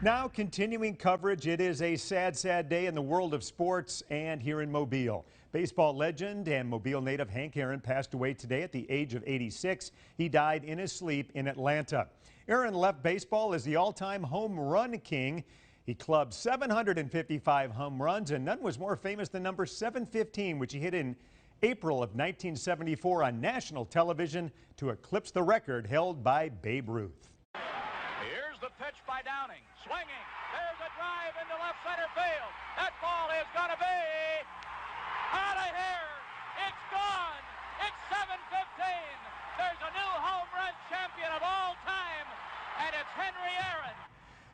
Now continuing coverage, it is a sad day in the world of sports and here in Mobile. Baseball legend and Mobile native Hank Aaron passed away today at the age of 86. He died in his sleep in Atlanta. Aaron left baseball as the all-time home run king. He clubbed 755 home runs, and none was more famous than number 715, which he hit in April of 1974 on national television to eclipse the record held by Babe Ruth. Here's the pitch by Downing, swinging. There's a drive into left center field. That ball is going to be out of here. It's gone. It's 7:15. There's a new home run champion of all time, and it's Henry Aaron.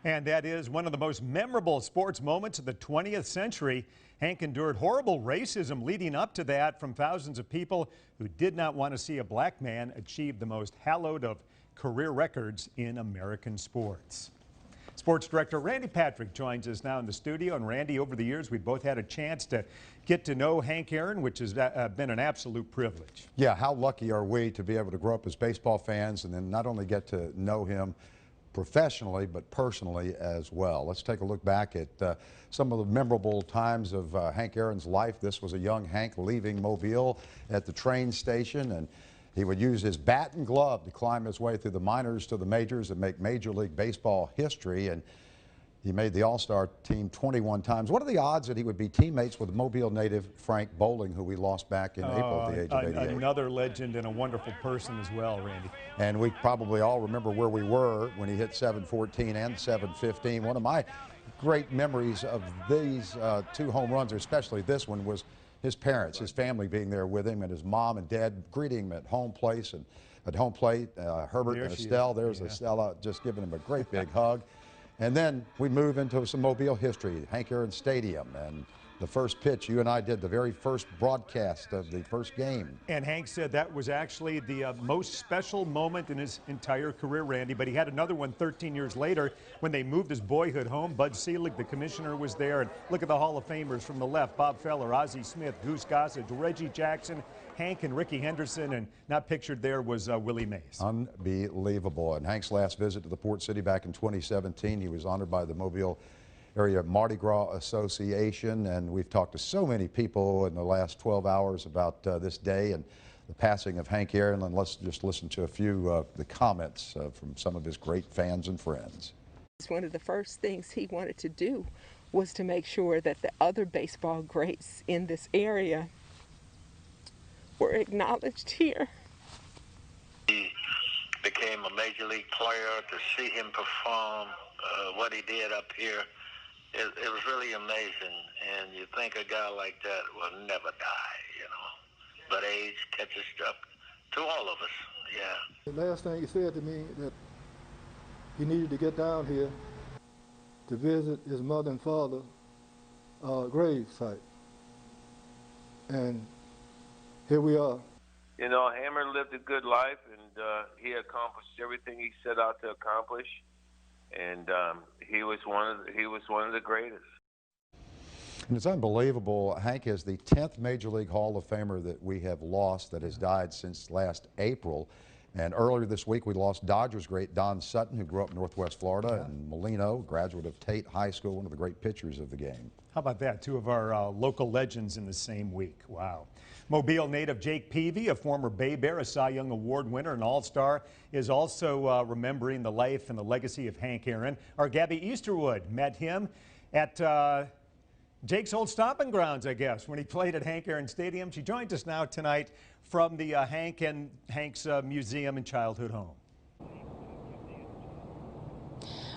And that is one of the most memorable sports moments of the 20th century. Hank endured horrible racism leading up to that from thousands of people who did not want to see a black man achieve the most hallowed of career records in American sports. Sports director Randy Patrick joins us now in the studio. And Randy, over the years, we've both had a chance to get to know Hank Aaron, which has been an absolute privilege. Yeah, how lucky are we to be able to grow up as baseball fans and then not only get to know him professionally, but personally as well. Let's take a look back at some of the memorable times of Hank Aaron's life. This was a young Hank leaving Mobile at the train station, and he would use his bat and glove to climb his way through the minors to the majors and make Major League Baseball history. And he made the All-Star team 21 times. What are the odds that he would be teammates with Mobile native Frank Bowling, who we lost back in April at the age of 88? Another legend and a wonderful person as well, Randy. And we probably all remember where we were when he hit 714 and 715. One of my great memories of these two home runs, or especially this one, was his parents, his family being there with him, and his mom and dad greeting him at home plate. Herbert and Estelle. There's Estelle just giving him a great big hug. And then we move into some Mobile history, Hank Aaron Stadium, and the first pitch. You and I did the very first broadcast of the first game. And Hank said that was actually the most special moment in his entire career, Randy. But he had another one 13 years later when they moved his boyhood home. Bud Selig, the commissioner, was there. And look at the Hall of Famers from the left: Bob Feller, Ozzie Smith, Goose Gossage, Reggie Jackson, Hank and Ricky Henderson, and not pictured there was Willie Mays. Unbelievable. And Hank's last visit to the Port City back in 2017, he was honored by the Mobile Area Mardi Gras Association, and we've talked to so many people in the last 12 hours about this day and the passing of Hank Aaron. And let's just listen to a few of the comments from some of his great fans and friends. One of the first things he wanted to do was to make sure that the other baseball greats in this area were acknowledged here. He became a major league player. To see him perform what he did up here, it was really amazing. And you think a guy like that will never die, you know. But age catches up to all of us, yeah. The last thing he said to me, that he needed to get down here to visit his mother and father grave site. And here we are. You know, Hammer lived a good life, and he accomplished everything he set out to accomplish. And he was one of the greatest. And it's unbelievable. Hank is the 10th Major League Hall of Famer that we have lost that has died since last April. And earlier this week, we lost Dodgers great Don Sutton, who grew up in Northwest Florida, and Molino, graduate of Tate High School, one of the great pitchers of the game. How about that? Two of our local legends in the same week. Wow. Mobile native Jake Peavy, a former Bay Bear, a Cy Young Award winner, and All-Star, is also remembering the life and the legacy of Hank Aaron. Our Gabby Easterwood met him at Jake's old stomping grounds, I guess, when he played at Hank Aaron Stadium. She joins us now tonight from the Hank's Museum and Childhood Home.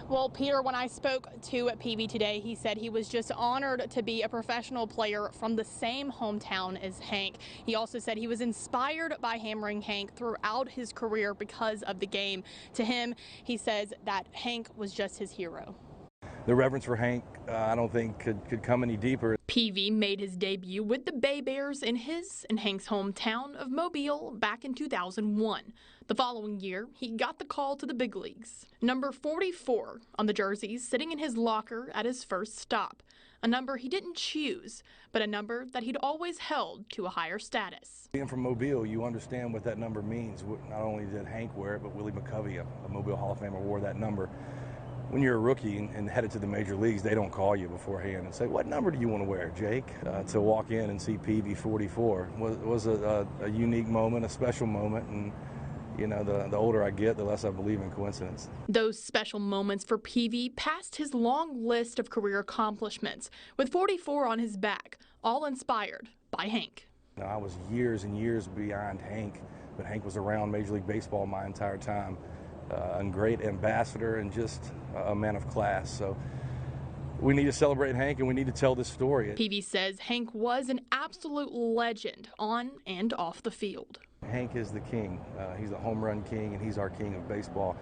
Well, Peter, when I spoke to Peavy today, he said he was just honored to be a professional player from the same hometown as Hank. He also said he was inspired by hammering Hank throughout his career because of the game. To him, he says that Hank was just his hero. The reverence for Hank, I don't think could come any deeper. Peavy made his debut with the Bay Bears in his and Hank's hometown of Mobile back in 2001. The following year, he got the call to the big leagues. Number 44 on the jerseys, sitting in his locker at his first stop. A number he didn't choose, but a number that he'd always held to a higher status. Being from Mobile, you understand what that number means. Not only did Hank wear it, but Willie McCovey, a Mobile Hall of Famer, wore that number. when you're a rookie and headed to the major leagues, they don't call you beforehand and say, what number do you want to wear, Jake? To walk in and see Peavy 44 was a unique moment, a special moment, and you know, the older I get, the less I believe in coincidence. Those special moments for Peavy passed his long list of career accomplishments, with 44 on his back, all inspired by Hank. You know, I was years and years beyond Hank, but Hank was around Major League Baseball my entire time. A great ambassador and just a man of class. So we need to celebrate Hank and we need to tell this story. Peavy says Hank was an absolute legend on and off the field. Hank is the king. He's the home run king and he's our king of baseball.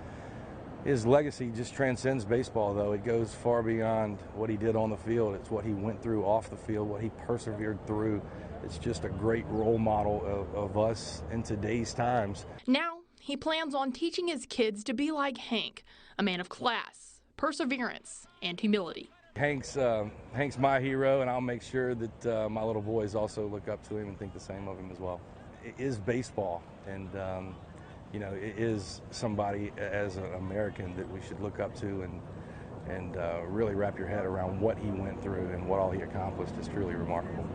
His legacy just transcends baseball, though. It goes far beyond what he did on the field. It's what he went through off the field, what he persevered through. It's just a great role model of us in today's times. Now he plans on teaching his kids to be like Hank, a man of class, perseverance, and humility. Hank's my hero, and I'll make sure that my little boys also look up to him and think the same of him as well. It is baseball, and you know, it is somebody as an American that we should look up to and really wrap your head around what he went through and what all he accomplished is truly remarkable.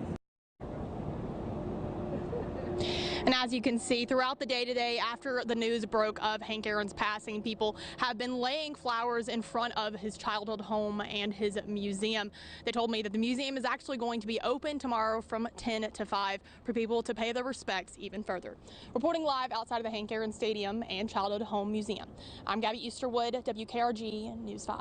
And as you can see, throughout the day today, after the news broke of Hank Aaron's passing, people have been laying flowers in front of his childhood home and his museum. They told me that the museum is actually going to be open tomorrow from 10 to 5 for people to pay their respects even further. Reporting live outside of the Hank Aaron Stadium and Childhood Home Museum, I'm Gabby Easterwood, WKRG News 5.